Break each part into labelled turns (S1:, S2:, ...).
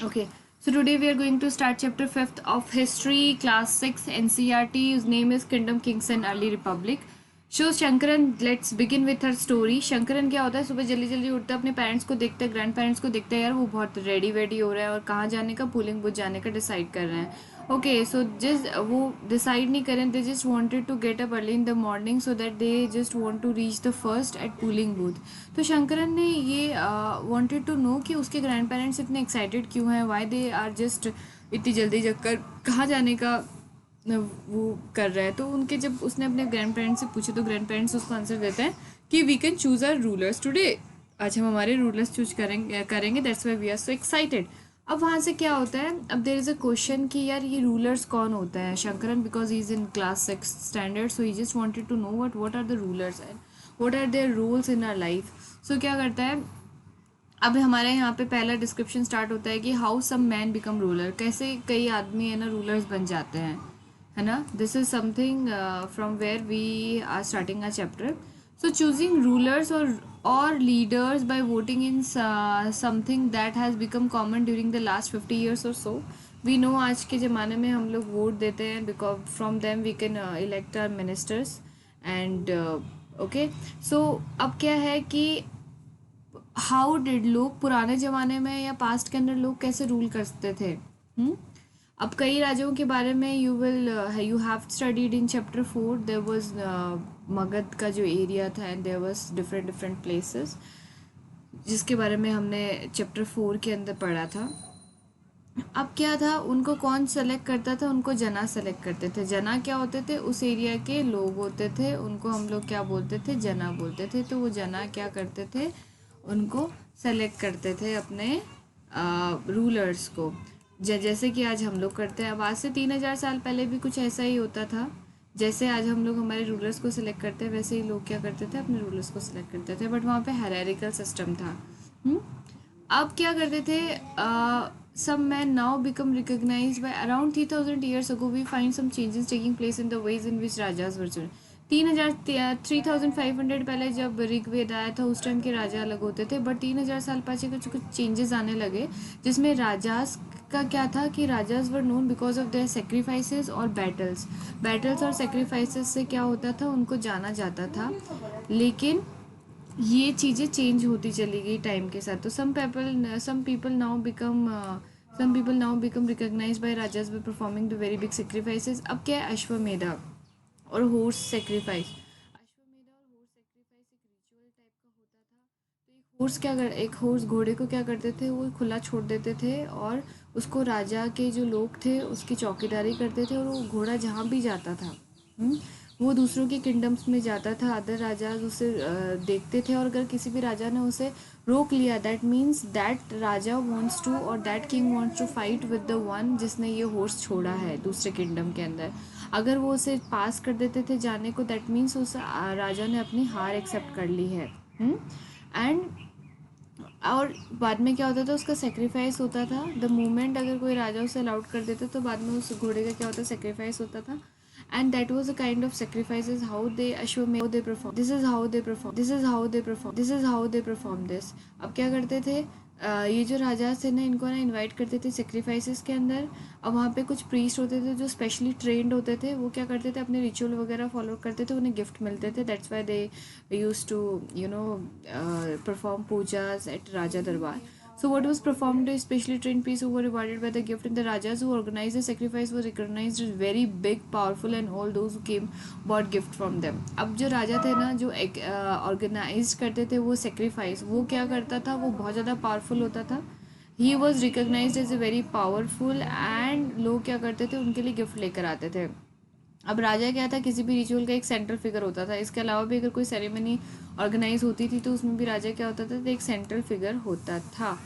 S1: Okay, so today we are going to start chapter 5th of history, class 6 NCRT, whose name is Kingdom Kings and Early Republic. So Shankaran, let's begin with her story. Shankaran क्या होता है, सुबह जल्दी जल्दी उठता है, अपने parents को देखता है, ग्रैंड पेरेंट्स को देखता है, यार वो बहुत रेडी वेडी हो रहा है और कहाँ जाने का, पुलिंग बुथ जाने का डिसाइड कर रहे हैं. ओके, सो जिस वो डिसाइड नहीं करें, they just wanted to get up early in the morning so that they just want to reach the first at polling booth. तो शंकरन ने ये वांटेड टू नो कि उसके ग्रैंड पेरेंट्स इतने एक्साइटेड क्यों हैं, वाई दे आर जस्ट इतनी जल्दी जगकर कहाँ जाने का वो कर रहा है. तो उनके जब उसने अपने ग्रैंड पेरेंट्स से पूछे तो ग्रैंड पेरेंट्स उसको आंसर देते हैं कि we can choose our rulers today. आज हम हमारे रूलर्स चूज करेंगे that's why we are so excited. अब वहाँ से क्या होता है, अब देर इज़ अ क्वेश्चन कि यार ये रूलर्स कौन होता है. Shankaran because he is in class 6 standard, so he just wanted to know what are the rulers and what are their roles in our life. So क्या करता है, अब हमारे यहाँ पे पहला डिस्क्रिप्शन स्टार्ट होता है कि how some man become ruler, कैसे कई आदमी है ना रूलर्स बन जाते हैं, है ना. This is something from where we are starting a chapter. So choosing rulers और leaders by voting in something that has become common during the last 50 years और सो. वी नो आज के ज़माने में हम लोग वोट देते हैं because from them we can elect our ministers and okay. So अब क्या है कि हाउ डिड लोग पुराने ज़माने में या पास्ट के अंदर लोग कैसे रूल करते थे. अब कई राज्यों के बारे में you have studied in chapter 4. There was Magadh का जो एरिया था and there was different different places जिसके बारे में हमने चैप्टर 4 के अंदर पढ़ा था. अब क्या था, उनको कौन सेलेक्ट करता था, उनको जना सेलेक्ट करते थे. जना क्या होते थे, उस एरिया के लोग होते थे, उनको हम लोग क्या बोलते थे, जना बोलते थे. तो वो जना क्या करते थे, उनको सेलेक्ट करते थे अपने रूलर्स को. जैसे कि आज हम लोग करते हैं. अब आज से 3,000 साल पहले भी कुछ ऐसा ही होता था. जैसे आज हम लोग हमारे रूलर्स को सिलेक्ट करते हैं, वैसे ही लोग क्या करते थे, अपने रूलर्स को सिलेक्ट करते थे. बट वहाँ पे हायरार्किकल सिस्टम था. हम्म? अब क्या करते थे, some men now become recognized by around 3,000 years ago we find some changes taking place in the ways in which rajas were chosen. 3,500 पहले जब ऋग्वेद आया था उस टाइम के राजा अलग होते थे, बट 3,000 साल पीछे कुछ कुछ चेंजेस आने लगे जिसमें राजास का क्या था कि rajas were known because of their sacrifices और बैटल्स और सेक्रीफाइसेस से क्या होता था, उनको जाना जाता था. लेकिन ये चीज़ें चेंज होती चली गई टाइम के साथ. तो some people now become recognised by rajas by performing the very big sacrifices. अब क्या है, अश्वमेधा और हॉर्स सेक्रीफाइस. अश्वमेधा और हॉर्स सेक्रीफाइस एक रिचुअल टाइप का होता था. तो एक हॉर्स घोड़े को क्या करते थे, वो खुला छोड़ देते थे और उसको राजा के जो लोग थे उसकी चौकीदारी करते थे और वो घोड़ा जहाँ भी जाता था, वो दूसरों के किंगडम्स में जाता था. अदर राजा उसे देखते थे और अगर किसी भी राजा ने उसे रोक लिया, that means that raja wants to और that king wants to fight with the one जिसने ये हॉर्स छोड़ा है दूसरे किंगडम के अंदर. अगर वो उसे पास कर देते थे जाने को, दैट मीन्स उस राजा ने अपनी हार एक्सेप्ट कर ली है. एंड और बाद में क्या होता था, उसका सेक्रीफाइस होता था. द मोमेंट अगर कोई राजा उसे अलाउड कर देता तो बाद में उस घोड़े का क्या होता, सेक्रीफाइस होता था. And that was a kind of sacrifices how they Ashwamedha how they perform. This is how they perform this. अब क्या करते थे, ये जो राजा थे ना, इनको ना इनवाइट करते थे सेक्रीफाइसेस के अंदर. अब वहाँ पे कुछ प्रीस्ट होते थे जो स्पेशली ट्रेंड होते थे. वो क्या करते थे, अपने रिचुअल वगैरह फॉलो करते थे, उन्हें गिफ्ट मिलते थे. That's why they use to perform pujas at raja darbar. So what was performed is specially trained priests who were rewarded by the gift, and the rajas who organized the sacrifice were recognized as very big, powerful, and all those who came bought gift from them. अब जो राजा थे ना, जो एक organise करते थे वो सेक्रीफाइस, वो क्या करता था, वो बहुत ज़्यादा पावरफुल होता था. He was recognise as a very powerful and लोग क्या करते थे, उनके लिए गिफ्ट लेकर आते थे. अब राजा क्या था, किसी भी रिचुअल का एक सेंट्रल फिगर होता था. इसके अलावा भी अगर कोई सेरेमनी ऑर्गेनाइज होती थी तो उसमें भी राजा क्या होता था, तो एक सेंट्रल फिगर होता था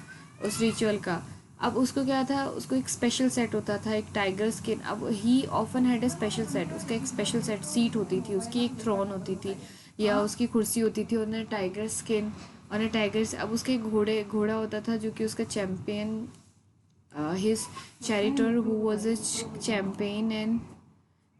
S1: उस रिचुअल का. अब उसको क्या था, उसको एक स्पेशल सेट होता था, एक टाइगर स्किन. अब ही often had a special set, उसका एक स्पेशल सेट सीट होती थी, उसकी एक थ्रोन होती थी या उसकी कुर्सी होती थी, उन्हें टाइगर स्किन और टाइगर से. अब उसके घोड़ा होता था जो कि उसका champion, his charioteer who was a champion in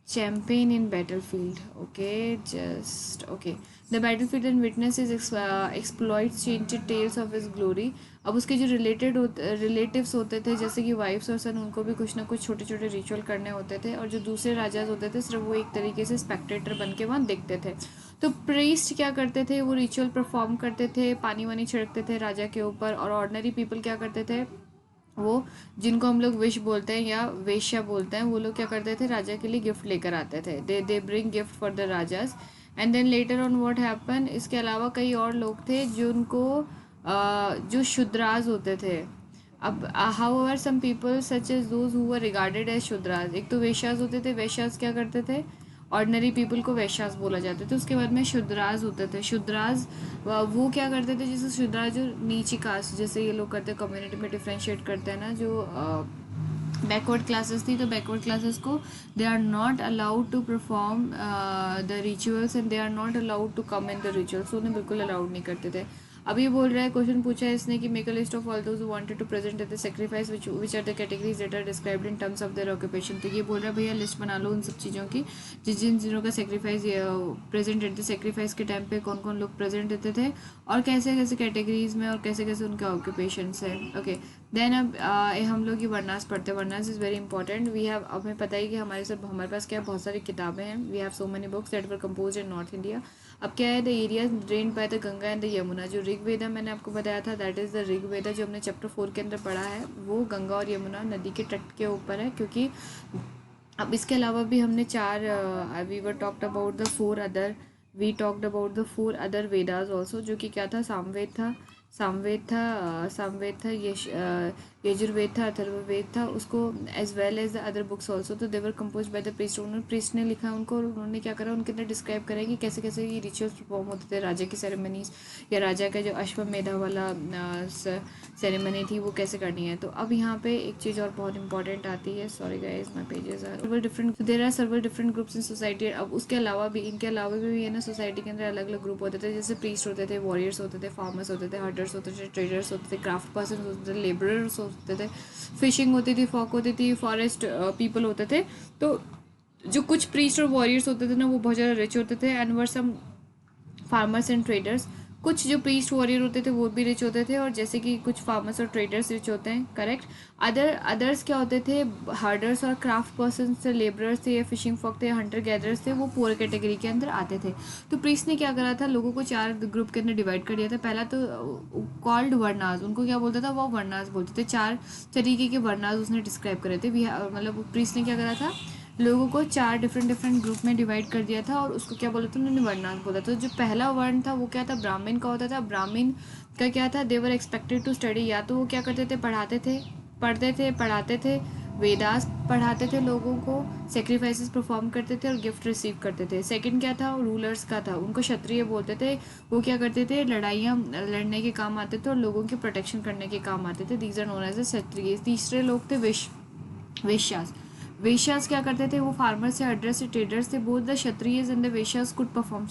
S1: Champagne in battlefield. Okay, just okay. The battlefield and witnesses exploits changed tales of his glory. अब उसके जो रिलेटिव्स होते थे जैसे कि वाइफ्स और सन, उनको भी कुछ ना कुछ छोटे छोटे रिचुअल करने होते थे, और जो दूसरे राजाज होते थे सिर्फ वो एक तरीके से स्पेक्टेटर बन के वहाँ देखते थे। तो प्रीस्ट क्या करते थे, वो रिचुअल परफॉर्म करते थे, पानी वानी छिड़कते थे राजा के ऊपर, और ऑर्डनरी पीपल क्या करते थे, वो जिनको हम लोग विश बोलते हैं या वेश्या बोलते हैं, वो लोग क्या करते थे, राजा के लिए गिफ्ट लेकर आते थे। They bring gift for the rajas. And then later on what happen, इसके अलावा कई और लोग थे जो उनको जो शुद्राज होते थे। अब however some people such as those who were regarded as shudras, एक तो वेश्यास होते थे, वेश्यास क्या करते थे, ऑर्डनरी पीपल को वैश्यास बोला जाता था। उसके बाद में शुद्राज होते थे। शुद्राज वो क्या करते थे, जैसे शुद्राज जो नीची कास्ट जैसे ये लोग करते हैं, कम्युनिटी में डिफ्रेंशिएट करते हैं ना, जो बैकवर्ड क्लासेस थी, तो बैकवर्ड क्लासेस को they are not allowed to perform the rituals and they are not allowed to come in the rituals, उन्हें बिल्कुल अलाउड नहीं करते थे। अभी बोल रहा है, क्वेश्चन पूछा है इसने कि make a list of all those who wanted to present at the sacrifice which are the categories that are described in terms of their occupation. तो ये बोल रहा है भैया लिस्ट बना लो उन सब चीज़ों की जिन जिनों का sacrifice present at the sacrifice के टाइम पे कौन कौन लोग प्रेजेंट रहते थे, और कैसे कैसे कैटेगरीज में और कैसे कैसे उनके ऑक्यूपेशंस है। ओके, देन अब हम लोग ये वर्नास पढ़ते हैं। Varnas is very important. We have, हमें पता है कि हमारे पास क्या बहुत सारी किताबें हैं। We have so many books that were compose in north India. अब क्या है, the area drained by the Ganga and the Yamuna. जो ऋग्वेदा मैंने आपको बताया था, दैट इज़ द ऋग्वेदा जो हमने चैप्टर 4 के अंदर पढ़ा है, वो गंगा और यमुना नदी के तट के ऊपर है। क्योंकि अब इसके अलावा भी हमने we talked about the four other Vedas also, जो कि क्या था, सामवेद था, यजुर्वेद था, अथर्ववेद था, उसको as well as the other books also. तो they were compose by the priest. उन्होंने प्रीस्ट ने लिखा उनको, और उन्होंने क्या करा, उनके अंदर डिस्क्राइब करा कि कैसे कैसे ये रिचुअल्स परफॉर्म होते थे, राजा की सेरेमनीज या राजा का जो अश्वमेधा वाला सेरेमनी थी वो कैसे करनी है। तो अब यहाँ पे एक चीज़ और बहुत इंपॉर्टेंट आती है। Sorry guys, my pages are different, there are several different groups in society. अब उसके अलावा भी, इनके अलावा भी है ना, सोसाइटी के अंदर अलग अलग ग्रुप होते थे। जैसे प्रीस्ट होते थे, वॉरियर्स होते थे, फार्मर्स होते थे, हर्टर्स होते थे, ट्रेडर्स होते थे, क्राफ्ट पर्सन होते थे, लेबरर्स होते थे, फिशिंग होती थी, फॉक होती थी, फॉरेस्ट पीपल होते थे। तो जो कुछ प्रीस्ट और वॉरियर्स होते थे ना, वो बहुत ज़्यादा रिच होते थे, and were some farmers and traders. कुछ जो प्रीस्ट वॉरियर होते थे वो भी रिच होते थे, और जैसे कि कुछ फार्मर्स और ट्रेडर्स रिच होते हैं, करेक्ट। अदर्स क्या होते थे, हार्डर्स और क्राफ्ट पर्सन थे, लेबरर्स थे, या फिशिंग फॉक थे, या हंटर गैदरर्स थे, वो पुअर कैटेगरी के अंदर आते थे। तो प्रीस्ट ने क्या करा था, लोगों को 4 ग्रुप के अंदर डिवाइड कर दिया था। पहला तो कॉल्ड वर्नाज, उनको क्या बोलता था, वो वर्नाज बोलते थे। 4 तरीके के वर्नाज उसने डिस्क्राइब करे थे। मतलब प्रीस्ट ने क्या करा था, लोगों को 4 डिफरेंट ग्रुप में डिवाइड कर दिया था, और उसको क्या बोला था, उन्होंने वर्णास बोला। तो जो पहला वर्ण था वो क्या था, ब्राह्मण का होता था। ब्राह्मण का क्या था, देवर एक्सपेक्टेड टू स्टडी, या तो वो क्या करते थे, पढ़ाते थे, वेदास पढ़ाते थे लोगों को, सेक्रीफाइसेस परफॉर्म करते थे और गिफ्ट रिसीव करते थे। सेकंड क्या था, रूलर्स का था, उनको क्षत्रिय बोलते थे। वो क्या करते थे, लड़ाइयाँ लड़ने के काम आते थे और लोगों की प्रोटेक्शन करने के काम आते थे। These are known as a kshatriya. तीसरे लोग थे वेश्यास। वेश्यास क्या करते थे, वो फार्मर्स से, हर्डर्स से, ट्रेडर्स थे। Both the kshatriyas and the vaishyas could perform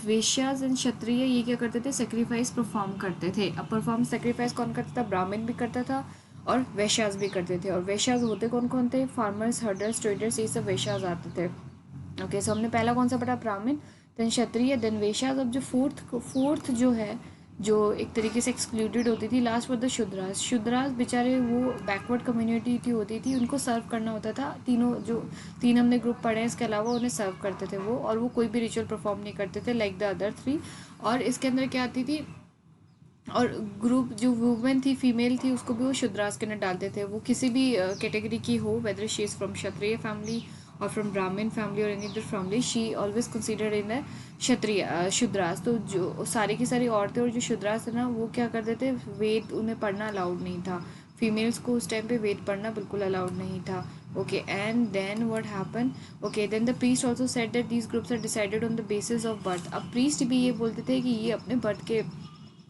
S1: vaishyas and kshatriya ये क्या करते थे, सेक्रीफाइस परफॉर्म करते थे। अब परफॉर्म सेक्रीफाइस कौन करता था, ब्राह्मण भी करता था और वेश्यास भी करते थे। और वेश्यास होते कौन कौन थे, फार्मर्स, हर्डर्स, ट्रेडर्स, ये सब वेश्यास आते थे। ओके, सो हमने पहला कौन सा पढ़ा, ब्राह्मण, देन क्षत्रिय, देन वेश्यास। अब जो फोर्थ जो है, जो एक तरीके से एक्सक्लूडेड होती थी, लास्ट पर द शुद्रास। शुद्रास बेचारे वो बैकवर्ड कम्युनिटी की होती थी, उनको सर्व करना होता था। जो 3 हमने ग्रुप पढ़े हैं, इसके अलावा उन्हें सर्व करते थे वो, और वो कोई भी रिचुअल परफॉर्म नहीं करते थे लाइक द अदर 3। और इसके अंदर क्या आती थी, और ग्रुप जो वुमेन थी, फीमेल थी, उसको भी वो शुद्रास के अंदर डालते थे। वो किसी भी कैटेगरी की हो, whether she is from kshatriya family और फ्रॉम ब्राह्मण फैमिली और any other family, she always considered in the kshatriya shudras. तो जो सारी की सारी औरतें और जो शुद्रास है ना, वो क्या करते थे, वेद उन्हें पढ़ना अलाउड नहीं था। फीमेल्स को उस टाइम पे वेद पढ़ना बिल्कुल अलाउड नहीं था। Okay, and then what happen, okay, then the priest also said that these groups are decided on the basis of birth. अब प्रीस्ट भी ये बोलते थे कि ये अपने बर्थ के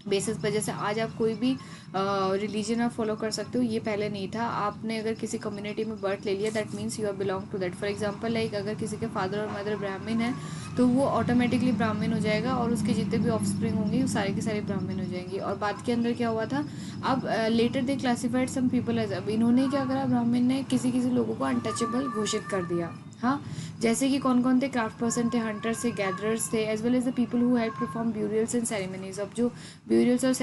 S1: बेसिस पर। जैसे आज आप कोई भी रिलीजन आप फॉलो कर सकते हो, ये पहले नहीं था। आपने अगर किसी कम्युनिटी में बर्थ ले लिया, that means you are belong to that. For example like अगर किसी के फादर और मदर ब्राह्मण है तो वो ऑटोमेटिकली ब्राह्मण हो जाएगा और उसके जितने भी ऑफस्प्रिंग होंगे वो सारे के सारे ब्राह्मण हो जाएंगी। और बात के अंदर क्या हुआ था, अब लेटर दे क्लासिफाइड सम पीपल एज, अब इन्होंने क्या करा, ब्राह्मण ने किसी किसी लोगों को अनटचेबल घोषित कर दिया। हाँ, जैसे कि कौन कौन थे, क्राफ्ट पर्सन थे, हंटर्स थे, गैदरर्स थे, as well as the people who had perform burials and ceremonies. अब जो ब्यूरियल्स और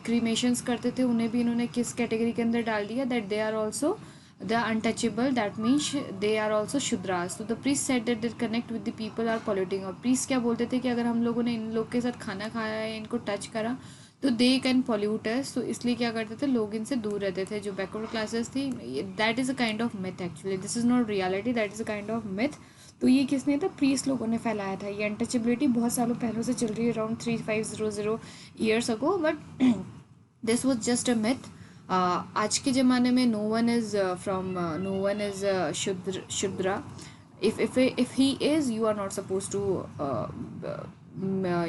S1: क्रीमेशंस करते थे उन्हें भी इन्होंने किस कैटेगरी के अंदर डाल दिया, that they are also the untouchable, that means they are also shudras. So the priest said that their connect with the people are polluting. और priest क्या बोलते थे कि अगर हम लोगों ने इन लोग के साथ खाना खाया है, इनको टच करा तो दे कैन पॉल्यूट अस। तो इसलिए क्या करते थे, लोग इनसे दूर रहते थे। जो बैकवर्ड क्लासेस थी, that is a kind of myth actually, this is not reality, that is a kind of myth. तो ये किसने था, प्रीस्ट लोगों ने फैलाया था। ये अनटचेबिलिटी बहुत सालों पहले से चल रही है, around 3500 years ago, but this was just a myth. आज के ज़माने में no one is from, no one is shudra. if he is, you are not supposed to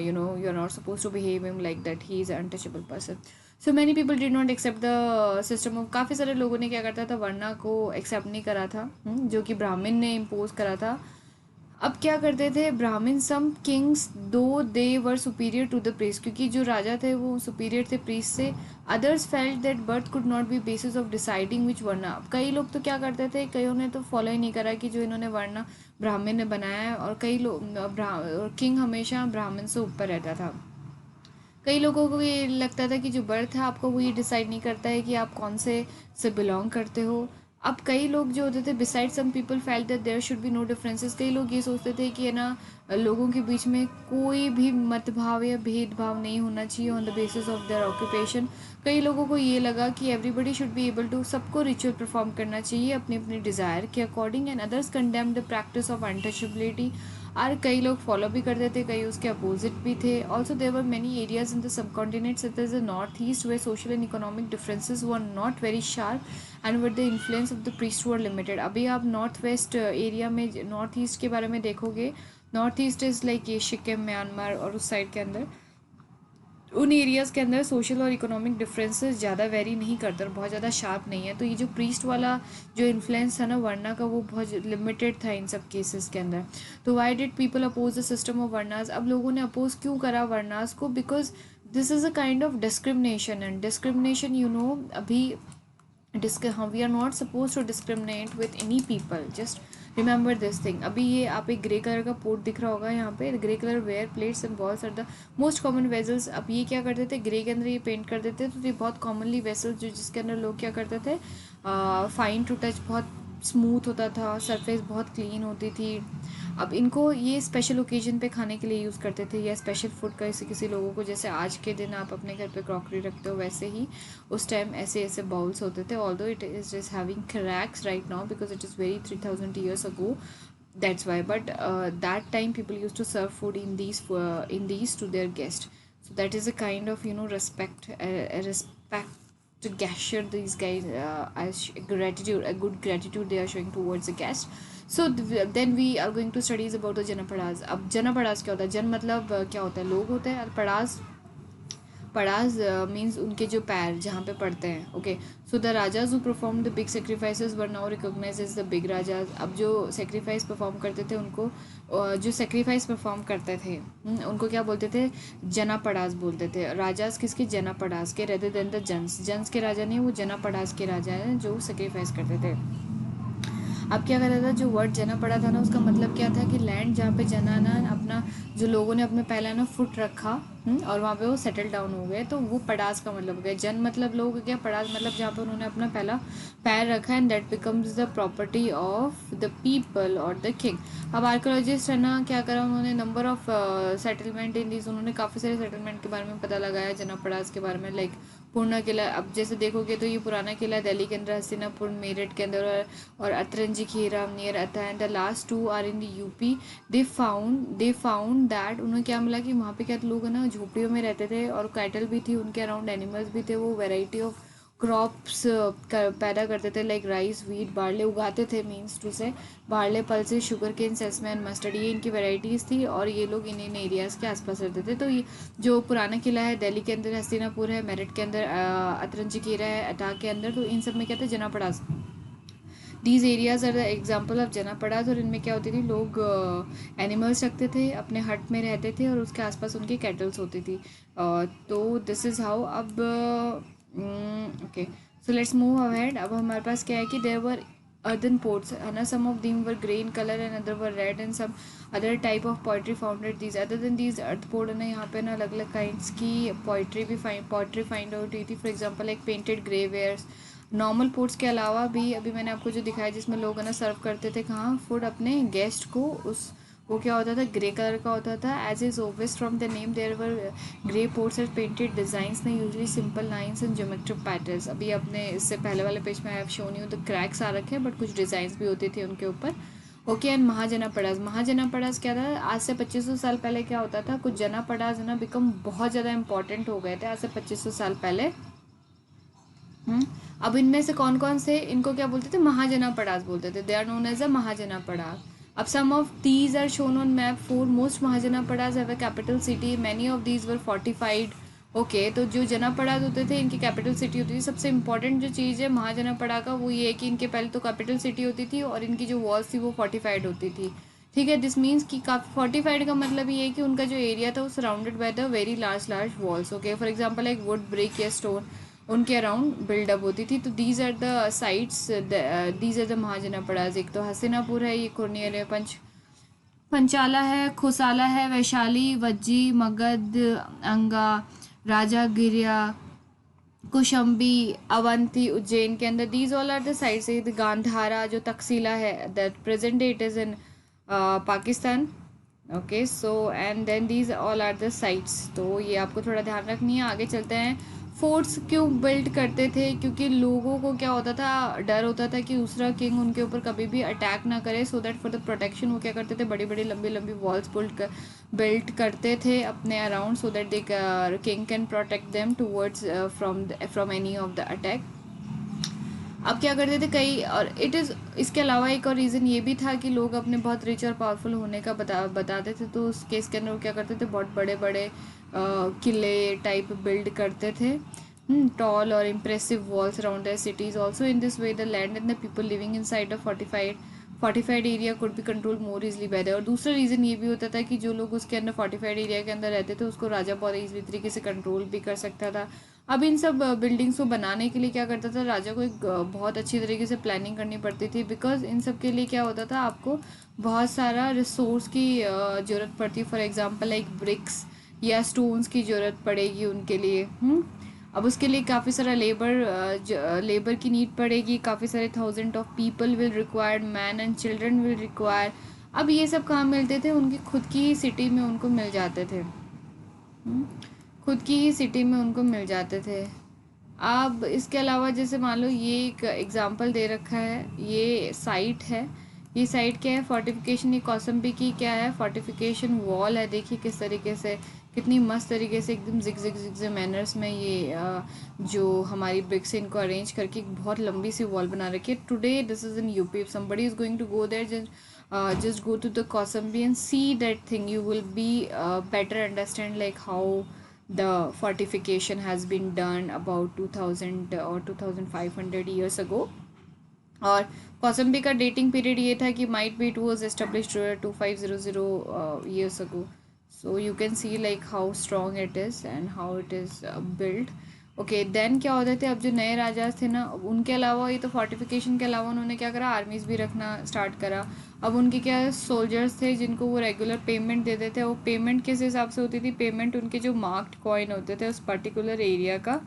S1: you are not supposed to behave him like that, he is an untouchable person. So many people did not accept the system of, काफ़ी सारे लोगों ने क्या करता था, वरना को accept नहीं करा था, जो कि ब्राह्मण ने इम्पोज करा था। अब क्या करते थे ब्राह्मण, some kings though they were superior to the priest, क्योंकि जो राजा थे वो सुपीरियर थे प्रीस्ट से। Others felt that birth could not be basis of deciding which varna. अब कई लोग तो क्या करते थे, कईयों ने तो फॉलो ही नहीं करा कि जो इन्होंने वर्ना ब्राह्मण ने बनाया है, और कई लोग किंग हमेशा ब्राह्मण से ऊपर रहता था। कई लोगों को ये लगता था कि जो बर्थ है आपको वो ये डिसाइड नहीं करता है कि आप कौन से बिलोंग करते हो। अब कई लोग जो होते थे, beside some people felt that there should be no differences, कई लोग ये सोचते थे कि है ना, लोगों के बीच में कोई भी मतभाव या भेदभाव नहीं होना चाहिए on the basis of their occupation. कई लोगों को ये लगा कि everybody should be able to, सबको रिचुअल परफॉर्म करना चाहिए अपनी अपनी डिज़ायर के according, and others condemn the practice of untouchability. और कई लोग फॉलो भी करते थे, कई उसके अपोजिट भी थे। Also there were many areas in the subcontinent such as the north east where social and economic differences were not very sharp and were the influence of the priest were limited. अभी आप north west area में, north east के बारे में देखोगे, north east is like ये Sikkim, Myanmar और उस साइड के अंदर, उन एरियाज़ के अंदर सोशल और इकोनॉमिक डिफरेंसेस ज़्यादा वेरी नहीं करते और बहुत ज़्यादा शार्प नहीं है। तो ये जो प्रीस्ट वाला जो इन्फ्लुएंस था ना वर्ना का, वो बहुत लिमिटेड था इन सब केसेस के अंदर। तो why did people oppose the system of varnas? अब लोगों ने अपोज क्यों करा वर्नास को? Because this is a kind of discrimination, and discrimination अभी हाँ, we are not suppose to discriminate with any people, just remember this thing. अभी ये आप एक ग्रे कलर का पोर्ट दिख रहा होगा यहाँ पे, grey colour ware plates and bowls are the most common vessels. अब ये क्या करते थे, ग्रे के अंदर ये पेंट कर देते थे, तो ये बहुत कॉमनली वेसल्स जो जिसके अंदर लोग क्या करते थे, फाइन टू टच, बहुत स्मूथ होता था, सरफेस बहुत क्लीन होती थी। अब इनको ये स्पेशल ओकेजन पे खाने के लिए यूज़ करते थे, या स्पेशल फूड का किसी किसी लोगों को, जैसे आज के दिन आप अपने घर पे क्रॉकरी रखते हो, वैसे ही उस टाइम ऐसे ऐसे बाउल्स होते थे। Although it is just having cracks right now because it is very 3000 years ago, that's why, but that time people used to serve food in these to their guests. So that is a kind of respect, a respect to gesture these guys, as gratitude, a good gratitude they are showing towards the guest. So then we are going to studies about the janapadas. अब जनापड़ास क्या होता है? जन मतलब क्या होता है, लोग होते हैं, और पड़ास, पड़ास मीन्स उनके जो पैर जहाँ पे पड़ते हैं। Okay, so the rajas who perform the big sacrifices were now recognise as the big rajas. अब जो सेक्रीफाइस परफॉर्म करते थे उनको, जो सेक्रीफाइस परफॉर्म करते थे उनको क्या बोलते थे, जना पड़ास बोलते थे। राजाज किसके? जना पड़ास के, रेदर देन द जन्स। जन्स के राजा नहीं, वो जना पड़ास के राजा हैं जो सेक्रीफाइस करते थे। अब क्या करता था, जो वर्ड जना पड़ा था ना, उसका मतलब क्या था कि लैंड जहाँ पे जना ना अपना, जो लोगों ने अपने पहला ना फुट रखा और वहाँ पे वो सेटल डाउन हो गए, तो वो पड़ास का मतलब हो गया। जन मतलब लोग क्या, पड़ास मतलब जहाँ पे उन्होंने अपना पहला पैर रखा, and that becomes the property of the people और द किंग। अब आर्कोलॉजिस्ट है ना, क्या करा उन्होंने, number of settlement in these, उन्होंने काफ़ी सारे सेटलमेंट के बारे में पता लगाया, जना पड़ास के बारे में। लाइक पूर्णा किला, अब जैसे देखोगे तो ये पुराना किला दिल्ली के अंदर, हस्तिनापुर मेरठ के अंदर, और Atranji Khera near Etah, and the last two are in the UP. They found that, उन्हें क्या मिला कि वहाँ पे क्या लोग है ना झोपड़ियों में रहते थे, और कैटल भी थी उनके अराउंड, एनिमल्स भी थे, वो वेराइटी ऑफ क्रॉप्स पैदा करते थे, लाइक राइस, व्हीट, बार्ले उगाते थे, means to say barley, pulses, sugarcane, sesame and mustard, ये इनकी वैरायटीज़ थी और ये लोग इन इन एरियाज़ के आसपास रहते थे। तो ये जो पुराना किला है दिल्ली के अंदर, हस्तिनापुर है, मेरठ के अंदर, अतरंजीकीरा है अटाक के अंदर, तो इन सब में क्या था, janapadas, these areas are the example of janapadas. और इनमें क्या होती थी, लोग एनिमल्स रखते थे, अपने हट में रहते थे और उसके आसपास उनकी कैटल्स होती थी। तो दिस इज़ हाउ। अब okay, so let's move ahead. अब हमारे पास क्या है कि देयर वर earthen pots, है ना, some of them were grey in color and other were red, and some other type of poetry found at these, other than these earth pot है ना, यहाँ पे ना अलग अलग काइंड्स की पोइट्री फाइंड आउट हुई थी। फॉर एग्जांपल एक painted grey wares, normal pots के अलावा भी अभी मैंने आपको जो दिखाया जिसमें लोग है ना सर्व करते थे कहाँ, फूड अपने गेस्ट को, उस वो क्या होता था, ग्रे कलर का होता था। As is obvious from the name, there were grey pots and painted designs ने usually simple lines and geometric patterns. अभी अपने इससे पहले वाले पेज में I have shown you the cracks आ रखे हैं, बट कुछ डिजाइंस भी होते थे उनके ऊपर। ओके, एंड महाजनापड़ास क्या था, आज से 2500 साल पहले क्या होता था, कुछ जनापड़ास है ना बिकम बहुत ज़्यादा इंपॉर्टेंट हो गए थे आज से 2500 साल पहले। अब इनमें से कौन कौन से, इनको क्या बोलते थे, महाजनापड़ास बोलते थे, they are known as a mahajanapadas. अब some of these are shown on map. 4 most mahajanapadas have a capital city, many of these were fortified. Okay, तो जो जनापड़ास होते थे इनकी कैपिटल सिटी होती थी। सबसे इंपॉर्टेंट जो चीज़ है महाजनापड़ा का वो ये है कि इनके पहले तो कैपिटल सिटी होती थी और इनकी जो वॉल्स थी वो फोर्टिफाइड होती थी। ठीक है, दिस मीन्स कि काफ़ी फोर्टिफाइड का मतलब ये है कि उनका जो एरिया था वो surrounded by the very large walls. Okay, for example एक वुड, ब्रिक या स्टोन उनके अराउंड बिल्डअप होती थी। तो these are the sites, these are the mahajanapadas. एक तो हस्तिनापुर है, ये कुर्नियल है, पंचाला है, खोसाला है, वैशाली, वज्जी, मगध, अंगा, राजागिरिया, कुशम्बी, अवंती, उज्जैन के अंदर, these all are the sites. Gandhara जो तकसीला है, that present day it is in Pakistan. Okay, so and then these all are the sites. तो ये आपको थोड़ा ध्यान रखनी है। आगे चलते हैं। फोर्ट्स क्यों बिल्ड करते थे, क्योंकि लोगों को क्या होता था, डर होता था कि दूसरा किंग उनके ऊपर कभी भी अटैक ना करे। So that for the protection वो क्या करते थे, बड़ी बड़ी लंबी लंबी वॉल्स बिल्ड करते थे अपने around, so that they king can protect them towards from any of the attack. अब क्या करते थे कई, और इट इज़, इसके अलावा एक और रीज़न ये भी था कि लोग अपने बहुत रिच और पावरफुल होने का बताते थे। तो उस केस के अंदर वो क्या करते थे, बहुत बड़े बड़े किले टाइप बिल्ड करते थे, टॉल और impressive walls around the cities. Also in this way the land and the people living in side of fortified area could be control more easily bye there. और दूसरा रीज़न ये भी होता था कि जो लोग उसके अंदर फोर्टिफाइड एरिया के अंदर रहते थे उसको राजा बहुत ईजी तरीके से कंट्रोल भी कर सकता था। अब इन सब बिल्डिंग्स को बनाने के लिए क्या करता था, राजा को एक बहुत अच्छी तरीके से प्लानिंग करनी पड़ती थी। बिकॉज इन सब के लिए क्या होता था, आपको बहुत सारा रिसोर्स की ज़रूरत पड़ती है। फॉर एग्जांपल लाइक ब्रिक्स या स्टोन्स की ज़रूरत पड़ेगी उनके लिए। अब उसके लिए काफ़ी सारा लेबर की नीड पड़ेगी, काफ़ी सारे thousand of people will required, man and children will require. अब ये सब कहाँ मिलते थे, उनकी खुद की ही सिटी में उनको मिल जाते थे। खुद की ही सिटी में उनको मिल जाते थे। अब इसके अलावा जैसे मान लो ये एक एग्जांपल दे रखा है, ये साइट है, ये साइट क्या है, फोर्टिफिकेशन, ये कौसम्बी की क्या है, फोर्टिफिकेशन वॉल है। देखिए किस तरीके से, कितनी मस्त तरीके से एकदम जिग मैनर्स में ये जो हमारी ब्रिक्स इनको अरेंज करके एक बहुत लंबी सी वॉल बना रखी है। Today this is in UP, if somebody is going to go there, just go to the Kosambi and see that thing. You will be better understand like how the fortification has been done about 2000 or 2500 years ago. और कौसम्बी का dating period ये था कि might be it was established 2500 years ago. So you can see like how strong it is and how it is built. Okay, then क्या होते थे, अब जो नए राजा थे ना, उनके अलावा ये तो फोर्टिफिकेशन के अलावा उन्होंने क्या करा, आर्मीज़ भी रखना स्टार्ट करा। अब उनके क्या सोल्जर्स थे जिनको वो रेगुलर पेमेंट देते थे। वो पेमेंट किस हिसाब से होती थी, पेमेंट उनके जो मार्क्ड कॉइन होते थे उस पर्टिकुलर एरिया का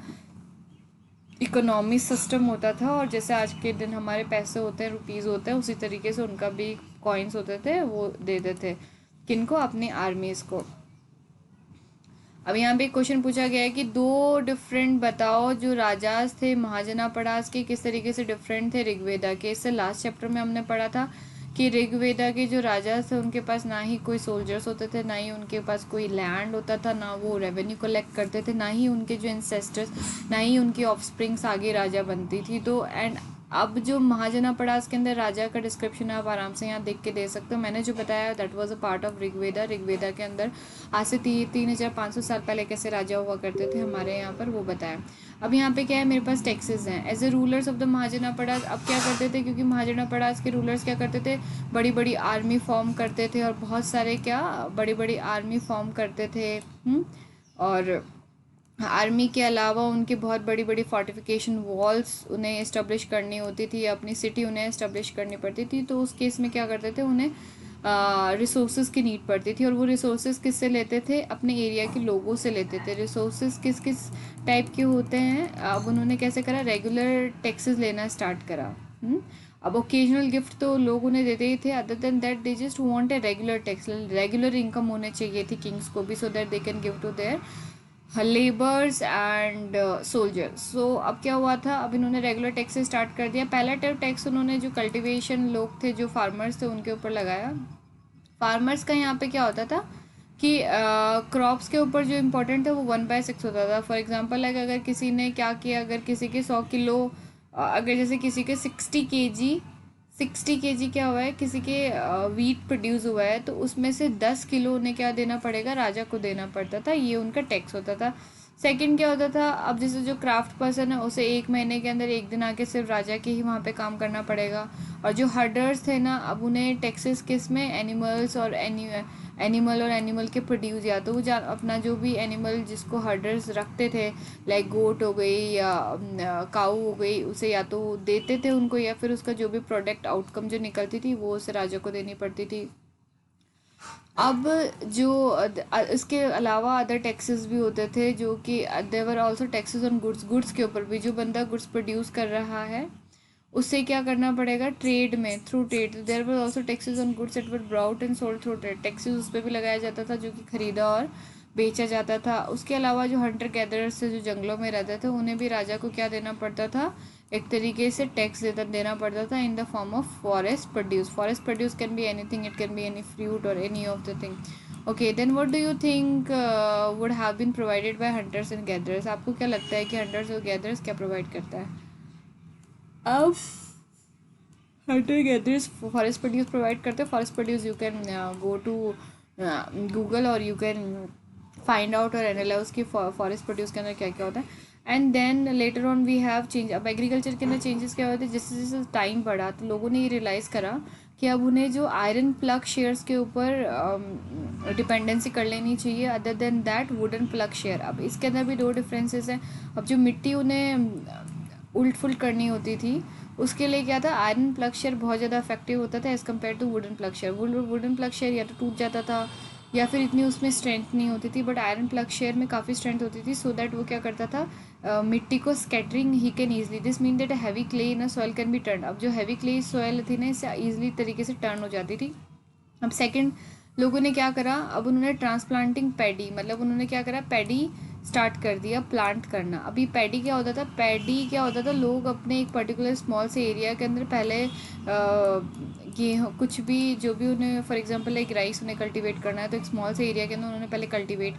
S1: इकोनॉमी सिस्टम होता था। और जैसे आज के दिन हमारे पैसे होते हैं, रुपीज़ होते हैं, उसी तरीके से उनका भी कॉइन्स होते थे, वो देते थे किनको, अपनी आर्मीज़ को। अब यहाँ पे एक क्वेश्चन पूछा गया है कि 2 डिफरेंट बताओ जो राजाज थे महाजनापड़ास के, किस तरीके से डिफरेंट थे ऋग्वेदा के। इससे लास्ट चैप्टर में हमने पढ़ा था कि ऋग्वेदा के जो राजा थे उनके पास ना ही कोई सोल्जर्स होते थे, ना ही उनके पास कोई लैंड होता था, ना वो रेवेन्यू कलेक्ट करते थे, ना ही उनके जो इंसेस्टर्स, ना ही उनकी ऑफस्प्रिंग्स आगे राजा बनती थी। तो एंड अब जो महाजनापड़ास के अंदर राजा का डिस्क्रिप्शन है आप आराम से यहाँ देख के दे सकते हो। मैंने जो बताया that was a part of Rigveda. Rigveda के अंदर आज से 3,500 साल पहले कैसे राजा हुआ करते थे हमारे यहाँ पर, वो बताया। अब यहाँ पे क्या है, मेरे पास टैक्सेस हैं as a rulers of the mahajanapadas. अब क्या करते थे, क्योंकि महाजनापड़ास के रूलर्स क्या करते थे, बड़ी बड़ी आर्मी फॉर्म करते थे और बहुत सारे क्या बड़ी बड़ी आर्मी फॉर्म करते थे। और आर्मी के अलावा उनकी बहुत बड़ी बड़ी फोर्टिफिकेशन वॉल्स उन्हें इस्टेब्लिश करनी होती थी, अपनी सिटी उन्हें इस्टेब्लिश करनी पड़ती थी। तो उस केस में क्या करते थे, उन्हें रिसोर्सेज की नीड पड़ती थी, और वो रिसोर्सेज किससे लेते थे, अपने एरिया के लोगों से लेते थे। रिसोर्सेज किस किस टाइप के होते हैं, अब उन्होंने कैसे करा, रेगुलर टैक्सेस लेना स्टार्ट करा। अब ओकेजनल गिफ्ट तो लोग उन्हें देते ही थे, other than that they just want a regular tax, regular income होने चाहिए थी किंग्स को भी, so that they can give to their labours and soldiers. So अब क्या हुआ था, अब इन्होंने रेगुलर टैक्स स्टार्ट कर दिया। पहला टैक्स उन्होंने जो कल्टीवेशन लोग थे, जो फार्मर्स थे, उनके ऊपर लगाया। फार्मर्स का यहाँ पे क्या होता था कि क्रॉप्स के ऊपर जो इम्पोर्टेंट था वो 1/6 होता था। फॉर एग्जांपल लाइक अगर किसी ने क्या किया, अगर किसी के 100 किलो, अगर जैसे किसी के 60 kg क्या हुआ है, किसी के वीट प्रोड्यूस हुआ है, तो उसमें से 10 किलो उन्हें क्या देना पड़ेगा, राजा को देना पड़ता था। ये उनका टैक्स होता था। सेकंड क्या होता था, अब जैसे जो क्राफ्ट पर्सन है उसे 1 महीने के अंदर 1 दिन आके सिर्फ राजा के ही वहाँ पे काम करना पड़ेगा। और जो हर्डर्स थे ना, अब उन्हें टैक्सेस किस में, एनिमल्स और एनिमल और एनिमल के प्रोड्यूस, या तो वो अपना जो भी एनिमल जिसको हर्डर्स रखते थे, लाइक गोट हो गई या काऊ हो गई, उसे या तो देते थे उनको, या फिर उसका जो भी प्रोडक्ट आउटकम जो निकलती थी वो उसे राजा को देनी पड़ती थी। अब जो इसके अलावा अदर टैक्सेस भी होते थे, जो कि देवर आल्सो टैक्सेस ऑन गुड्स के ऊपर भी। जो बंदा गुड्स प्रोड्यूस कर रहा है उससे क्या करना पड़ेगा, ट्रेड में, through trade there were also taxes on goods it were brought and sold through trade. Taxes उस पर भी लगाया जाता था जो कि खरीदा और बेचा जाता था। उसके अलावा जो हंटर गैदरर्स थे, जो जंगलों में रहते थे, उन्हें भी राजा को क्या देना पड़ता था, एक तरीके से टैक्स देना पड़ता था in the form of forest produce. Forest produce can be anything, it can be any fruit और any of the thing. Okay, then what do you think would have been provided by hunters and gatherers. आपको क्या लगता है कि hunters और gatherers क्या provide करता है? अब hunter gatherers forest produce provide करते हैं। Forest produce you can go to Google और यू कैन फाइंड आउट और एनालाइज कि फॉरेस्ट प्रोड्यूस के अंदर क्या क्या होता है। And then later on we have change. अब एग्रीकल्चर के अंदर चेंजेस क्या होते हैं, जैसे जैसे टाइम बढ़ा तो लोगों ने ये रियलाइज़ करा कि अब उन्हें जो आयरन प्लग शेयर्स के ऊपर डिपेंडेंसी कर लेनी चाहिए, other than that wooden plough share. अब इसके अंदर भी दो डिफरेंसेस हैं। अब जो मिट्टी उन्हें उल्ट फुल्ट करनी होती थी, उसके लिए क्या था, आयरन प्लग शेयर बहुत ज़्यादा इफेक्टिव होता था as compare to wooden plough share. Wooden plough share या तो टूट जाता था या फिर इतनी उसमें स्ट्रेंथ नहीं होती थी, बट आयरन प्लग शेयर में काफ़ी स्ट्रेंथ होती थी। सो दैट वो क्या करता था, मिट्टी को scattering he can easily, this mean that heavy clay in a soil can be turn. अब जो हैवी क्ले सॉइल थी ना, इससे ईजिली तरीके से टर्न हो जाती थी। अब सेकंड लोगों ने क्या करा, अब उन्होंने ट्रांसप्लांटिंग पैडी, मतलब उन्होंने क्या करा, पैडी स्टार्ट कर दिया प्लांट करना। अभी पैडी क्या होता था, पैडी क्या होता था, लोग अपने एक पर्टिकुलर स्मॉल से एरिया के अंदर पहले गेहूँ कुछ भी जो भी उन्हें, फॉर एग्जांपल लाइक राइस उन्हें कल्टीवेट करना है, तो एक स्मॉल से एरिया के अंदर उन्होंने पहले कल्टीवेट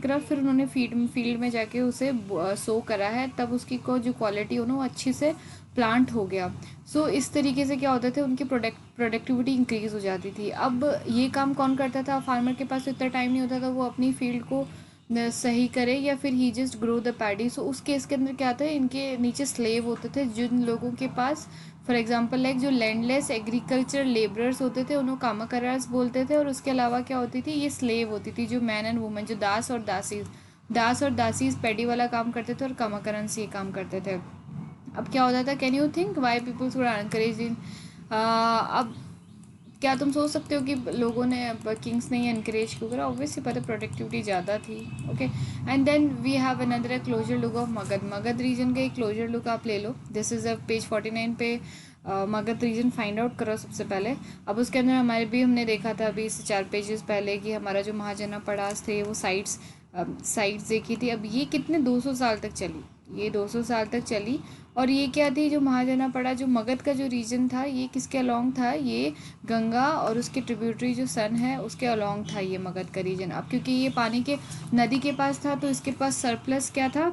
S1: करा, फिर उन्होंने फील्ड में जाके उसे सो करा है, तब उसकी को जो क्वालिटी हो ना वो अच्छी से प्लांट हो गया। सो इस तरीके से क्या होता था, उनकी प्रोडक्टिविटी इंक्रीज़ हो जाती थी। अब ये काम कौन करता था, फार्मर के पास तो इतना टाइम नहीं होता था वो अपनी फील्ड को सही करे, या फिर ही जस्ट ग्रो द पैडी। सो उस केस के अंदर क्या था, इनके नीचे स्लेव होते थे, जिन लोगों के पास फॉर एग्जांपल लाइक जो लैंडलेस एग्रीकल्चर लेबरर्स होते थे उन्हें कामाकरास बोलते थे। और उसके अलावा क्या होती थी, ये स्लेव होती थी, जो मैन एंड वुमेन, जो दास और दासी पैडी वाला काम करते थे और कामाकरंस ये काम करते थे। अब क्या होता था, can you think why peoples would encourage in. अब क्या तुम सोच सकते हो कि लोगों ने किंग्स ने एनकरेज क्यों करा, ऑब्वियसली पता प्रोडक्टिविटी ज़्यादा थी। Okay, and then we have another closer look of Magadh region का एक क्लोजर लुक आप ले लो। दिस इज़ अ पेज 49 पे मगध रीजन फाइंड आउट करो सबसे पहले। अब उसके अंदर हमारे भी हमने देखा था अभी से 4 पेजेस पहले कि हमारा जो महाजनापड़ास थे वो साइट्स देखी थी। अब ये कितने 200 साल तक चली, ये 200 साल तक चली। और ये क्या थी, जो महाजनापड़ा, जो मगध का जो रीजन था, ये किसके अलोंग था, ये गंगा और उसके ट्रिब्यूटरी जो सन है उसके अलोंग था ये मगध का रीजन। अब क्योंकि ये पानी के नदी के पास था तो इसके पास सरप्लस क्या था,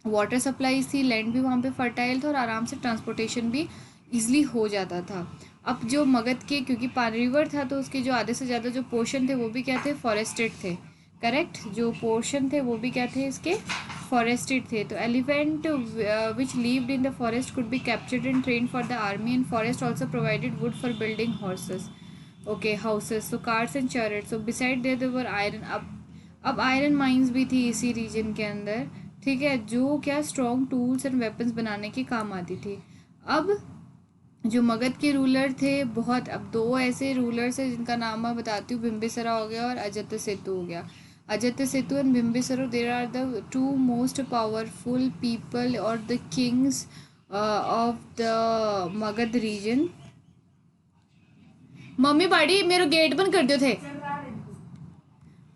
S1: वाटर सप्लाईज थी, लैंड भी वहाँ पे फर्टाइल था और आराम से ट्रांसपोर्टेशन भी ईजिली हो जाता था। अब जो मगध के, क्योंकि पानी रिवर था तो उसके जो आधे से ज़्यादा जो पोर्शन थे वो भी क्या थे, फॉरेस्टेड थे। करेक्ट, जो पोर्शन थे वो भी क्या थे इसके, फॉरेस्टेड थे। तो elephant which lived in the forest could be captured and train for the army and forest also provided wood for building horses, okay, houses, so cars and chariots. So beside there were iron. अब iron mines भी थी इसी reason के अंदर, ठीक है, जो क्या स्ट्रॉन्ग टूल्स एंड वेपन्स बनाने के काम आती थी। अब जो मगध के रूलर थे बहुत, अब दो ऐसे रूलर्स हैं जिनका नाम मैं बताती हूँ, बिम्बिसारा हो गया और अजातशत्रु हो गया। Ajatashatru and Bimbisara, there are the two most powerful people और the kings of the Magadha region. मम्मी पाड़ी मेरो गेट बंद कर दियो थे।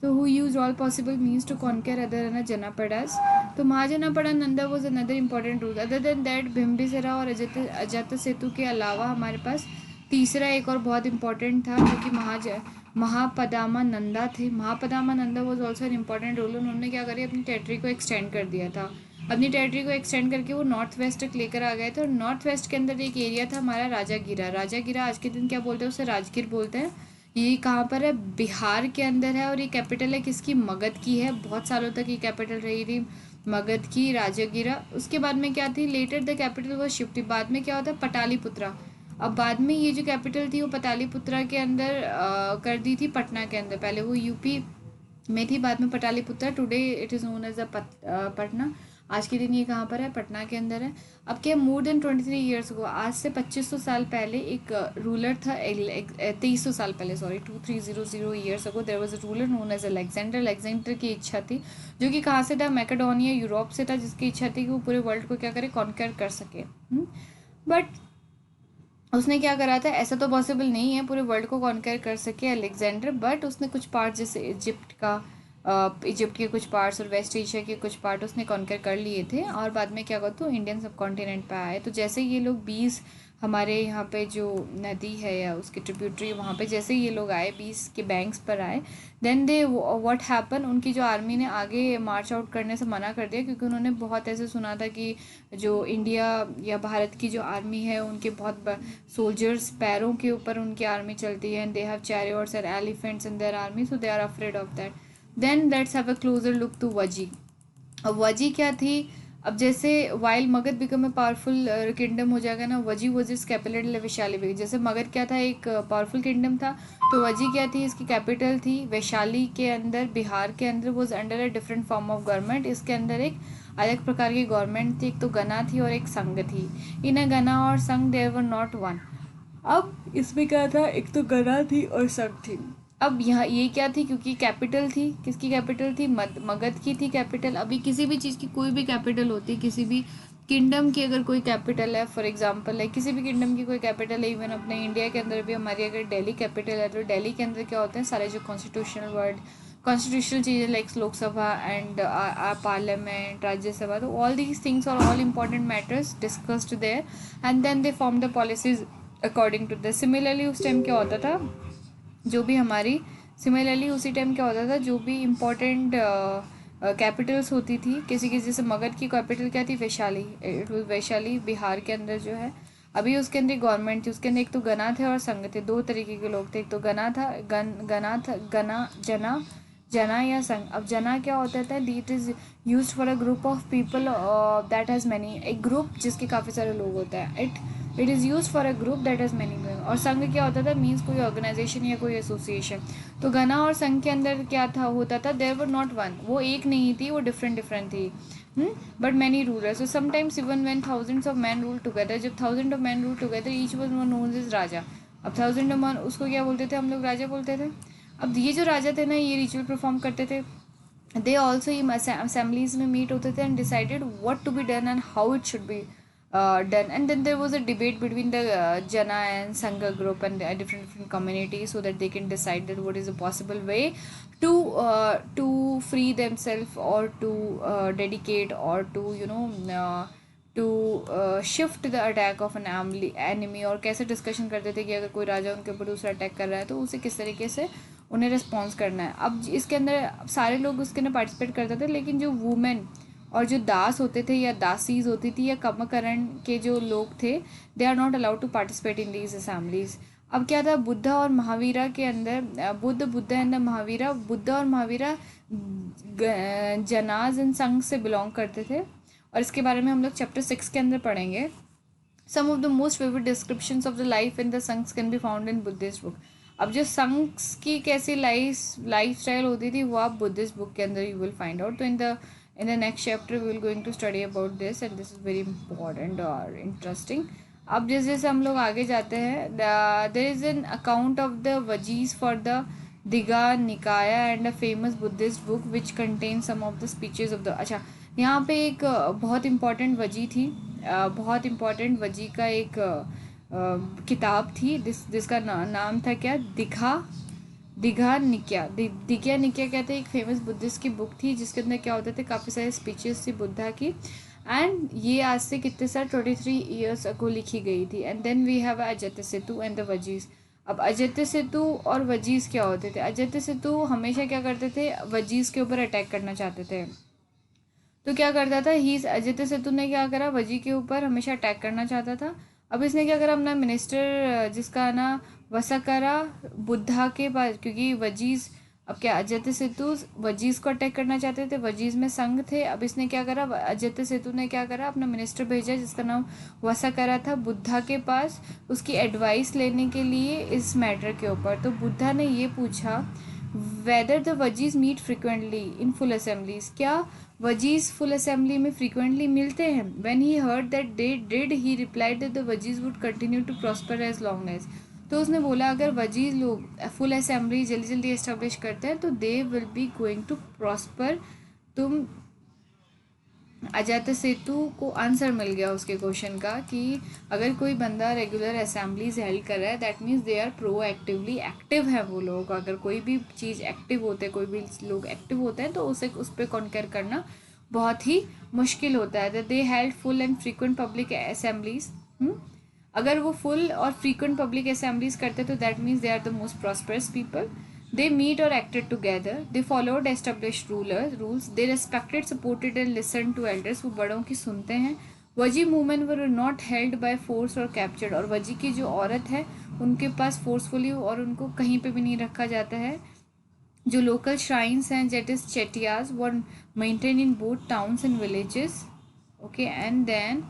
S1: So who used all possible means to conquer other Janapadas. तो महाजनापड़ा Nanda was another important route. Other than that, Bimbisara और अजातशत्रु के अलावा हमारे पास तीसरा एक और बहुत इंपॉर्टेंट था जो कि महापदामा नंदा थे। Mahapadma Nanda was also an important ruler. उन्होंने क्या करी, अपनी टेरिटरी को एक्सटेंड कर दिया था। अपनी टेरिटरी को एक्सटेंड करके वो नॉर्थ वेस्ट तक लेकर आ गए थे। और नॉर्थ वेस्ट के अंदर एक एरिया था हमारा राजागीरा। राजागीरा आज के दिन क्या बोलते हैं, उसे राजगीर बोलते हैं। ये कहाँ पर है, बिहार के अंदर है। और ये कैपिटल है किसकी, मगध की है। बहुत सालों तक ये कैपिटल रही थी मगध की, राजागीरा। उसके बाद में क्या थी, लेटर द कैपिटल वो शिफ्ट। बाद में क्या होता है, पटालीपुत्रा। अब बाद में ये जो कैपिटल थी वो पटालीपुत्रा के अंदर कर दी थी, पटना के अंदर। पहले वो यूपी में थी, बाद में Pataliputra, today it is known as a Patna. आज के दिन ये कहाँ पर है, पटना के अंदर है। अब क्या, मोर देन 23 ईयर्स को, आज से 2500 साल पहले एक रूलर था, 2300 साल पहले, sorry 2300 years ago there was a ruler known as Alexander. Alexander की इच्छा थी, जो कि कहाँ से था, मैकेडोनिया, यूरोप से था, जिसकी इच्छा थी कि वो पूरे वर्ल्ड को क्या करे, कॉन्कर कर सके। बट उसने क्या करा था, ऐसा तो पॉसिबल नहीं है पूरे वर्ल्ड को कॉन्कर कर सके अलेक्जेंडर, बट उसने कुछ पार्ट, जैसे इजिप्ट के कुछ पार्ट्स और वेस्ट एशिया के कुछ पार्ट उसने कॉन्कर कर लिए थे। और बाद में क्या कहते, तो इंडियन सब कॉन्टिनेंट पे आए। तो जैसे ये लोग 20 हमारे यहाँ पे जो नदी है या उसकी ट्रिब्यूटरी, वहाँ पे जैसे ये लोग आए, 20 के बैंक्स पर आए, देन दे व्हाट हैपन, उनकी जो आर्मी ने आगे मार्च आउट करने से मना कर दिया, क्योंकि उन्होंने बहुत ऐसे सुना था कि जो इंडिया या भारत की जो आर्मी है उनके बहुत सोल्जर्स, पैरों के ऊपर उनकी आर्मी चलती है, and they have chariots and elephants in their army, so they are afraid of that. Then let's have a closer look to Vajji. अब वजी क्या थी, अब जैसे while Magadh become a powerful kingdom हो जाएगा ना, वजी वॉज इज कैपिटल वैशाली भी। जैसे मगध क्या था, एक पावरफुल किंगडम था, तो वजी क्या थी, इसकी कैपिटल थी वैशाली के अंदर, बिहार के अंदर। Was under a different form of government, इसके अंदर एक अलग प्रकार की गवर्नमेंट थी, एक तो गना थी और एक संघ थी। इन अ गना और संघ देयर वर नॉट वन। अब इसमें क्या था, एक तो गना थी और संघ थी। अब यहाँ ये क्या थी, क्योंकि कैपिटल थी, किसकी कैपिटल थी, मगध की थी कैपिटल। अभी किसी भी चीज़ की कोई भी कैपिटल होती है, किसी भी किंगडम की अगर कोई कैपिटल है, फॉर एग्जांपल है किसी भी किंगडम की कोई कैपिटल है, इवन अपने इंडिया के अंदर भी हमारी अगर दिल्ली कैपिटल है, तो दिल्ली के अंदर क्या होते हैं, सारे जो कॉन्स्टिट्यूशनल चीज़ें like Lok Sabha and parliament, Rajya Sabha, तो ऑल दीज थिंग्स और all important matters discussed there, and then they form the policies according to this. Similarly उस टाइम क्या होता था, जो भी हमारी सिमिलरली उसी टाइम क्या होता था, जो भी इम्पोर्टेंट कैपिटल्स होती थी किसी की, जैसे मगध की कैपिटल क्या थी, वैशाली, इट वाज वैशाली, बिहार के अंदर जो है। अभी उसके अंदर गवर्नमेंट थी, उसके अंदर एक तो गना थे और संघ थे, दो तरीके के लोग थे। एक तो गना था, जना, जना या संघ। अब जना क्या होता था, it is used for a group of people that has many, एक ग्रुप जिसके काफ़ी सारे लोग होते हैं। It is use for a group that has many member. और संघ क्या होता था, मीन्स कोई ऑर्गेनाइजेशन या कोई एसोसिएशन। तो गना और संघ के अंदर क्या था, होता था, देयर वर नॉट वन, वो एक नहीं थी, वो डिफरेंट डिफरेंट थी, but many rulers. So sometimes even when thousands of man rule together, जब thousand of man rule together, each was known as raja. अब थाउजेंड ऑफ मैन, उसको क्या बोलते थे हम लोग, राजा बोलते थे। अब ये जो राजा थे ना, ये रिचुअल परफॉर्म करते थे। दे ऑल्सो ये असेंबलीज में मीट होते थे and decided what to be done and how it should be done. And then there was a debate between the Jana and Sangha group and different communities, so that they can decide that what is a possible way to free themselves, or to dedicate, or to shift the attack of an enemy. और कैसे discussion करते थे कि अगर कोई राजा उनके ऊपर दूसरा अटैक कर रहा है तो उसे किस तरीके से उन्हें रिस्पॉन्स करना है. अब इसके अंदर सारे लोग उसके अंदर पार्टिसिपेट करते थे, लेकिन जो वुमेन और जो दास होते थे या दासीज होती थी या कमकरण के जो लोग थे, they are not allowed to participate in these assemblies. अब क्या था, बुद्धा और महावीरा के अंदर, बुद्ध एंड महावीरा, बुद्धा और महावीरा जनाज एंड संघ से बिलोंग करते थे. और इसके बारे में हम लोग चैप्टर 6 के अंदर पढ़ेंगे. Some of the most vivid descriptions of the life in the sanghs can be found in Buddhist book. अब जो संघ्स की कैसी लाइफ स्टाइल होती थी वो आप बुद्धिस्ट बुक के अंदर यू विल फाइंड आउट. तो in the next chapter we will going to study about this, and this is very important और इंटरेस्टिंग. अब जैसे जैसे हम लोग आगे जाते हैं, there is an account of the Vajjis for the Digha Nikaya and a famous Buddhist book which contain some of the speeches of the. अच्छा, यहाँ पे एक बहुत इम्पॉर्टेंट वजी थी, बहुत इम्पॉर्टेंट वजी का एक किताब थी जिसका नाम था क्या, दिघा निक्या. दिघा निक्या कहते हैं, एक फेमस बुद्धिस्ट की बुक थी जिसके अंदर क्या होते थे, काफ़ी सारे स्पीचेस थी बुद्धा की. एंड ये आज से कितने साल 23 ईयर्स अगो लिखी गई थी. And then we have Ajatashatru and the Vajjis. अब अजत्य सेतु और वजीज़ क्या होते थे, अजत्य सेतु हमेशा क्या करते थे, वजीज़ के ऊपर अटैक करना चाहते थे. तो क्या करता था, ही अजय सेतु ने क्या करा, वजी के ऊपर हमेशा अटैक करना चाहता था. अब इसने क्या करा, अपना मिनिस्टर जिसका ना वसाकरा बुद्धा के पास, क्योंकि वजीज़, अब क्या अजय सेतु वजीज़ को अटैक करना चाहते थे, वजीज़ में संघ थे. अब इसने क्या करा, अजय सेतु ने क्या करा, अपना मिनिस्टर भेजा जिसका नाम वसाकरा था बुद्धा के पास, उसकी एडवाइस लेने के लिए इस मैटर के ऊपर. तो बुद्धा ने ये पूछा, whether the Vajjis meet frequently in full assemblies, क्या वजीज फुल असेंबली में फ्रीक्वेंटली मिलते हैं. When he heard that they did, he replied that the Vajjis would continue to prosper as long as. तो उसने बोला, अगर वजीज लोग फुल असेंबली जल्दी जल्दी इस्टेब्लिश करते हैं तो they will be going to prosper. तुम अजात सेतु को आंसर मिल गया उसके क्वेश्चन का कि अगर कोई बंदा रेगुलर असेंबलीज हेल्ड कर रहा है, that means they are proactively active है वो लोग. अगर कोई भी चीज़ एक्टिव होते हैं, कोई भी लोग एक्टिव होते हैं, तो उसे उस पर कॉन्कर करना बहुत ही मुश्किल होता है. They held full and frequent public assemblies. अगर वो फुल और फ्रीक्वेंट पब्लिक असेंबलीज करते तो that means they are the most prosperous people. They meet or acted together. They followed established rules. They respected, supported and listened to elders. वो बड़ों की सुनते हैं. वजी women were not held by force और captured. और वजी की जो औरत है उनके पास फोर्सफुली और उनको कहीं पे भी नहीं रखा जाता है. जो लोकल श्राइन्स हैं, that is chaityas, were maintain in both towns and villages. Okay, and then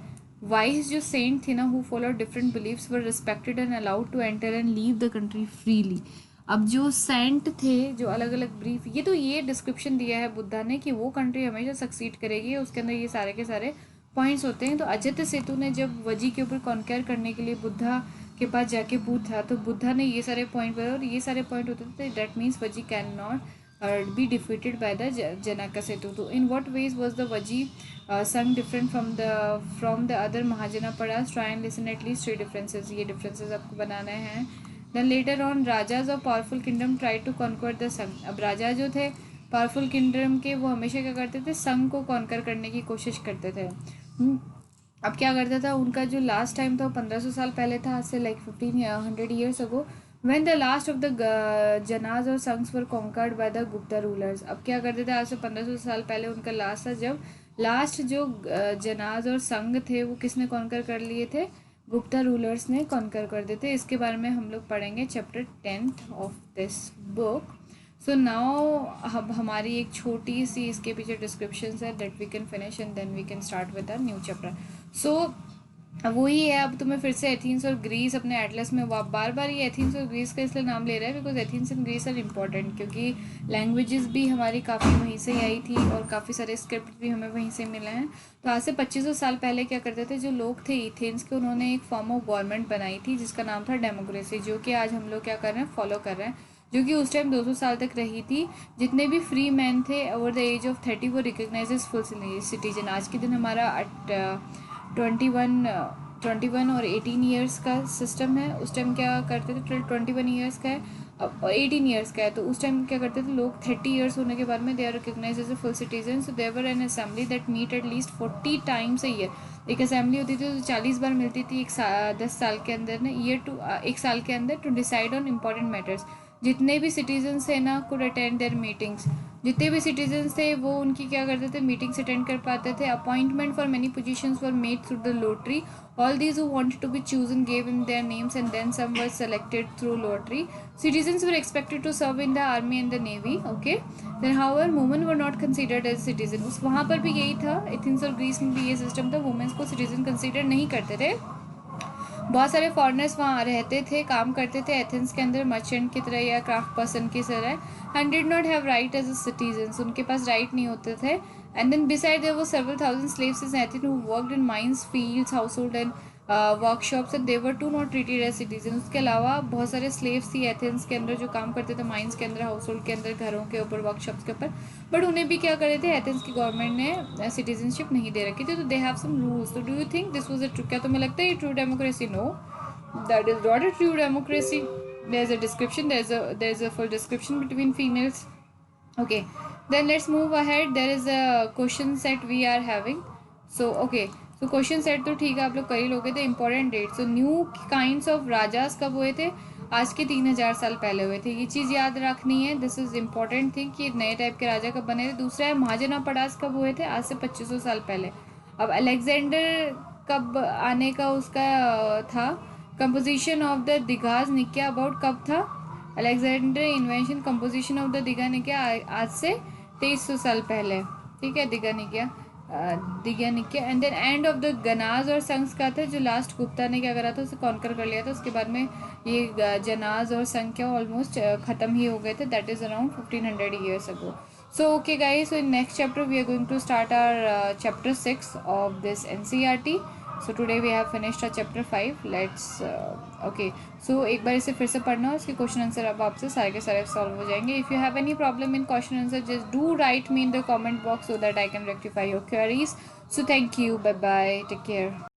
S1: wise जो सेंट थी ना, who follow different beliefs, were respected and allowed to enter and leave the country freely. अब जो Saint थे, जो अलग अलग ब्रीफ, ये डिस्क्रिप्शन दिया है बुद्धा ने कि वो कंट्री हमेशा सक्सीड करेगी, उसके अंदर ये सारे के सारे पॉइंट्स होते हैं. तो अजत्य सेतु ने जब वजी के ऊपर कॉन्कर करने के लिए बुद्धा के पास जाके पूछा, तो बुद्धा ने ये सारे पॉइंट बताए, और ये सारे पॉइंट होते थे. That means Vajji can not be defeated by the जनक सेतु. तो in what ways was the Vajji sangha different from the other mahajanapadas. Try and listen at least 3 differences. ये डिफरेंसेज आपको बनाने हैं. Then later on, rajas of powerful kingdom tried to conquer the संघ. अब राजा जो थे पावरफुल किंगडम के, वो हमेशा क्या करते थे, संघ को कॉन्कर करने की कोशिश करते थे. अब क्या करता था, उनका जो लास्ट टाइम था वो 1500 साल पहले था, आज से like 1500 years ago, when the last of the ganas और sanghs were conquered by the Gupta rulers. अब क्या करते थे, आज से 1500 साल पहले उनका लास्ट था, जब लास्ट जो जनाज और संघ थे वो किसने कॉन्कर कर लिए थे, गुप्ता रूलर्स ने कॉन्कर कर देते. इसके बारे में हम लोग पढ़ेंगे chapter 10 of this book. So now अब हमारी एक छोटी सी इसके पीछे डिस्क्रिप्शन है that we can finish and then we can start with a new chapter. So वही है, अब तुम्हें फिर से एथेंस और ग्रीस अपने एटलस में बार बार ये एथेंस और ग्रीस का इसलिए नाम ले रहा है because Athens and Greece are important, क्योंकि लैंग्वेजेस भी हमारी काफ़ी वहीं से आई थी और काफ़ी सारे स्क्रिप्ट भी हमें वहीं से मिले हैं. तो आज से 2500 साल पहले क्या करते थे, जो लोग थे एथेंस के, उन्होंने एक फॉर्म ऑफ गवर्नमेंट बनाई थी जिसका नाम था डेमोक्रेसी, जो कि आज हम लोग क्या कर रहे हैं, फॉलो कर रहे हैं, जो कि उस टाइम 200 साल तक रही थी. जितने भी फ्री मैन थे ओवर द एज ऑफ 30 वो रिकग्नाइज एज फुल सिटीजन. आज के दिन हमारा 21 और 18 ईयर्स का सिस्टम है। उस टाइम क्या करते थे, 21 ईयर्स का है अब और 18 ईयर्स का है, तो उस टाइम क्या करते थे लोग, 30 ईयर्स होने के बाद में they are recognize as a full citizen. So there were an assembly that meet at least 40 times a year. एक असेंबली होती थी तो 40 बार मिलती थी 10 साल के अंदर ना, एक साल के अंदर, to decide on important matters. जितने भी सिटीजन्स थे ना कुड अटेंड देयर मीटिंग्स, जितने भी सिटीजन्स थे वो उनकी क्या करते थे, मीटिंग्स अटेंड कर पाते थे। Appointment for many positions were made through the lottery. All these who wanted to be chosen gave in their names and then some were selected through lottery. Citizens were expected to serve in the army and the navy. Okay. Then however women were not considered as citizens. उस वहाँ पर भी यही था, Athens और Greece में भी ये सिस्टम था, वुमेन्स को सिटीजन कंसिडर नहीं करते थे। बहुत सारे फॉरेनर्स वहाँ रहते थे, काम करते थे एथेंस के अंदर मर्चेंट की तरह या क्राफ्ट पर्सन की तरह, and did not have right as a citizens, उनके पास राइट नहीं होते थे। And then beside there were several thousand slaves in Athens who worked in mines, fields, household and workshops, and they were too not treated as citizen. उसके अलावा बहुत सारे slaves थी एथेंस के अंदर जो काम करते थे माइंस के अंदर, हाउस होल्ड के अंदर, घरों के ऊपर, वर्कशॉप्स के ऊपर, बट उन्हें भी क्या करे थे, एथेंस की गवर्नमेंट ने सिटीजनशिप नहीं दे रखी थी। तो दे हैव सम रूल्स। तो do you think this was a true, क्या तुम्हें लगता है ये true democracy? No, that is not a true democracy. There's a description, there's a full description between females. Okay, then let's move ahead. There is a question set we are having. So okay, so question set तो ठीक है, आप लोग कर ही लोगे थे। Important date, so new kinds of rajas कब हुए थे? आज के 3000 साल पहले हुए थे। ये चीज़ याद रखनी है, दिस इज इम्पॉर्टेंट थिंग कि नए टाइप के राजा कब बने थे। दूसरा है महाजना पड़ास कब हुए थे? आज से 2500 साल पहले। अब अलेक्जेंडर कब आने का उसका था? कंपोजिशन ऑफ द दिगाज निकिया अबाउट कब था? Alexander invention composition of the Digha Nikaya आज से 2300 साल पहले। ठीक है, Digha Nikaya and then end of the ganas और संघ का था, जो लास्ट गुप्ता ने क्या करा था, उसे कॉन्कर कर लिया था। उसके बाद में ये जनाज और संघ क्या ऑलमोस्ट ख़त्म ही हो गए थे। That is around 1500 years ago. So okay guys, so in next chapter we are going to start our chapter 6 of this NCERT. So today we have finished our chapter 5. Let's okay, so एक बार इसे फिर से पढ़ना, उसके question answer अब आपसे सारे के सारे सॉल्व हो जाएंगे। If you have any problem in question answer, just do write me in the comment box so that I can rectify your queries. So thank you, bye bye, take care.